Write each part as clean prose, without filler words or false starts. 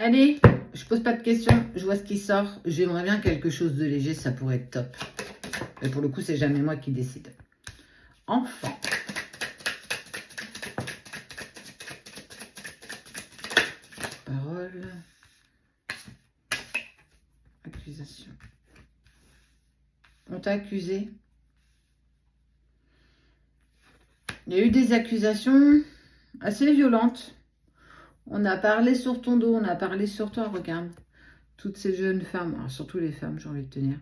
Allez, je pose pas de questions, je vois ce qui sort. J'aimerais bien quelque chose de léger, ça pourrait être top. Mais pour le coup, c'est jamais moi qui décide. Enfant. Parole. Accusation. On t'a accusé. Il y a eu des accusations assez violentes. On a parlé sur ton dos, on a parlé sur toi, regarde. Toutes ces jeunes femmes, alors surtout les femmes, j'ai envie de te dire.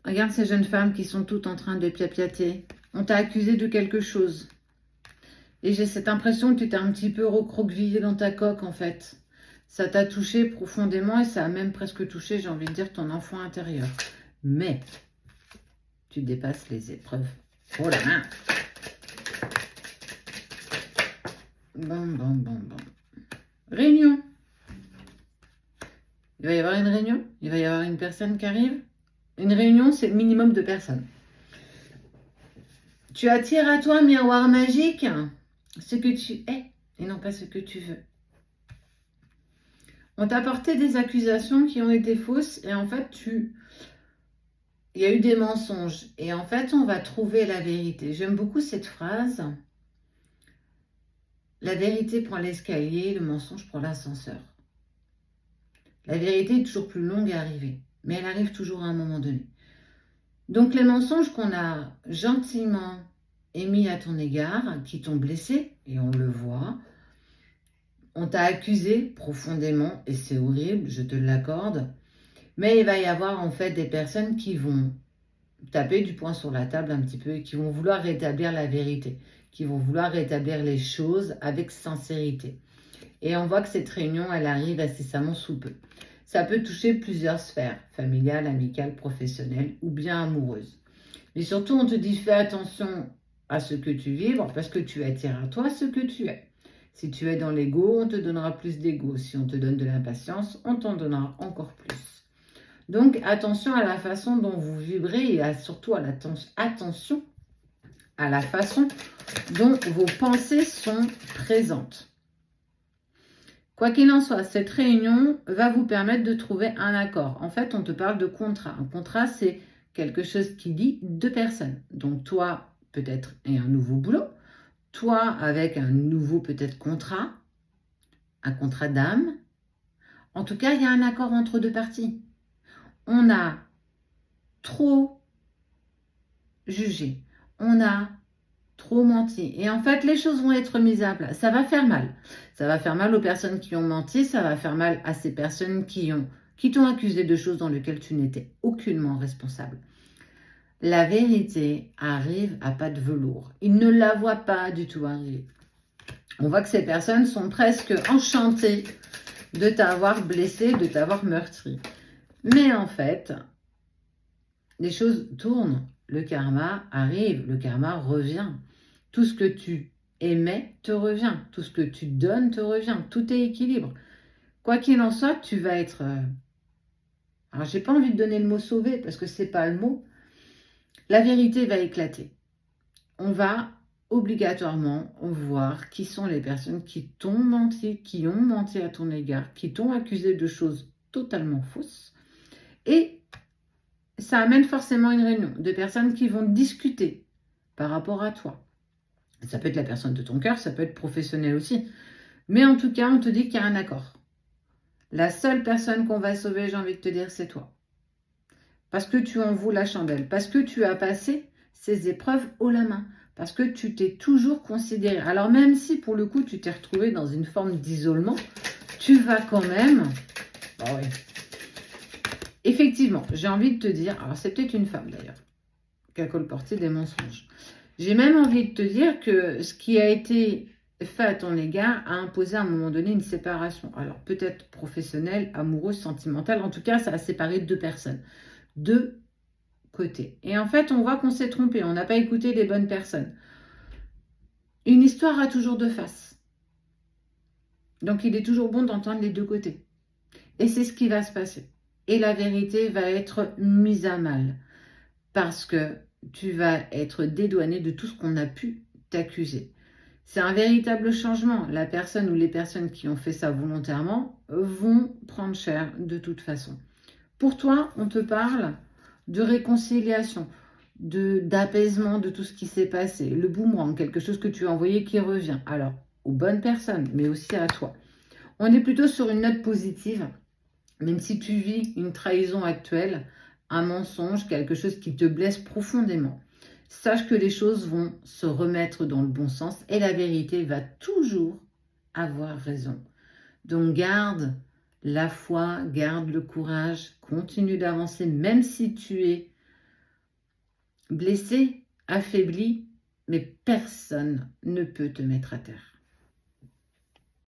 Regarde ces jeunes femmes qui sont toutes en train de piapiater. On t'a accusé de quelque chose. Et j'ai cette impression que tu t'es un petit peu recroquevillé dans ta coque, en fait. Ça t'a touché profondément et ça a même presque touché, j'ai envie de dire, ton enfant intérieur. Mais, tu dépasses les épreuves. Oh la main! Bon. Réunion. Il va y avoir une réunion. Il va y avoir une personne qui arrive. Une réunion, c'est le minimum de personnes. Tu attires à toi, miroir magique, ce que tu es et non pas ce que tu veux. On t'a porté des accusations qui ont été fausses et en fait, il y a eu des mensonges. Et en fait, on va trouver la vérité. J'aime beaucoup cette phrase. La vérité prend l'escalier, le mensonge prend l'ascenseur. La vérité est toujours plus longue à arriver, mais elle arrive toujours à un moment donné. Donc les mensonges qu'on a gentiment émis à ton égard, qui t'ont blessé, et on le voit, on t'a accusé profondément, et c'est horrible, je te l'accorde, mais il va y avoir en fait des personnes qui vont taper du poing sur la table un petit peu, et qui vont vouloir rétablir la vérité, qui vont vouloir rétablir les choses avec sincérité. Et on voit que cette réunion, elle arrive incessamment sous peu. Ça peut toucher plusieurs sphères, familiales, amicales, professionnelles ou bien amoureuses. Mais surtout, on te dit fais attention à ce que tu vibres parce que tu attires à toi ce que tu es. Si tu es dans l'ego, on te donnera plus d'ego. Si on te donne de l'impatience, on t'en donnera encore plus. Donc, attention à la façon dont vous vibrez et surtout attention à la façon dont vos pensées sont présentes. Quoi qu'il en soit, cette réunion va vous permettre de trouver un accord. En fait, on te parle de contrat. Un contrat, c'est quelque chose qui lie deux personnes. Donc toi, peut-être, et un nouveau boulot. Toi, avec un nouveau, peut-être, contrat. Un contrat d'âme. En tout cas, il y a un accord entre deux parties. On a trop jugé. On a trop menti. Et en fait, les choses vont être mises à plat. Ça va faire mal. Ça va faire mal aux personnes qui ont menti. Ça va faire mal à ces personnes qui t'ont accusé de choses dans lesquelles tu n'étais aucunement responsable. La vérité arrive à pas de velours. Ils ne la voient pas du tout arriver. On voit que ces personnes sont presque enchantées de t'avoir blessé, de t'avoir meurtri. Mais en fait, les choses tournent. Le karma arrive, le karma revient. Tout ce que tu émets te revient. Tout ce que tu donnes te revient. Tout est équilibre. Quoi qu'il en soit, tu vas être... Alors, j'ai pas envie de donner le mot sauvé parce que c'est pas le mot. La vérité va éclater. On va obligatoirement voir qui sont les personnes qui t'ont menti, qui ont menti à ton égard, qui t'ont accusé de choses totalement fausses. Et ça amène forcément une réunion de personnes qui vont discuter par rapport à toi. Ça peut être la personne de ton cœur, ça peut être professionnel aussi. Mais en tout cas, on te dit qu'il y a un accord. La seule personne qu'on va sauver, j'ai envie de te dire, c'est toi. Parce que tu en vaux la chandelle. Parce que tu as passé ces épreuves haut la main. Parce que tu t'es toujours considéré. Alors même si pour le coup, tu t'es retrouvé dans une forme d'isolement, tu vas quand même... Oh oui. Effectivement, j'ai envie de te dire... Alors c'est peut-être une femme d'ailleurs, qui a colporté des mensonges. J'ai même envie de te dire que ce qui a été fait à ton égard a imposé à un moment donné une séparation. Alors peut-être professionnelle, amoureuse, sentimentale. En tout cas, ça a séparé deux personnes. Deux côtés. Et en fait, on voit qu'on s'est trompé. On n'a pas écouté les bonnes personnes. Une histoire a toujours deux faces. Donc, il est toujours bon d'entendre les deux côtés. Et c'est ce qui va se passer. Et la vérité va être mise à mal. Parce que tu vas être dédouané de tout ce qu'on a pu t'accuser. C'est un véritable changement. La personne ou les personnes qui ont fait ça volontairement vont prendre cher de toute façon. Pour toi, on te parle de réconciliation, d'apaisement de tout ce qui s'est passé. Le boomerang, quelque chose que tu as envoyé qui revient. Alors, aux bonnes personnes, mais aussi à toi. On est plutôt sur une note positive, même si tu vis une trahison actuelle, un mensonge, quelque chose qui te blesse profondément. Sache que les choses vont se remettre dans le bon sens et la vérité va toujours avoir raison. Donc garde la foi, garde le courage, continue d'avancer, même si tu es blessé, affaibli, mais personne ne peut te mettre à terre.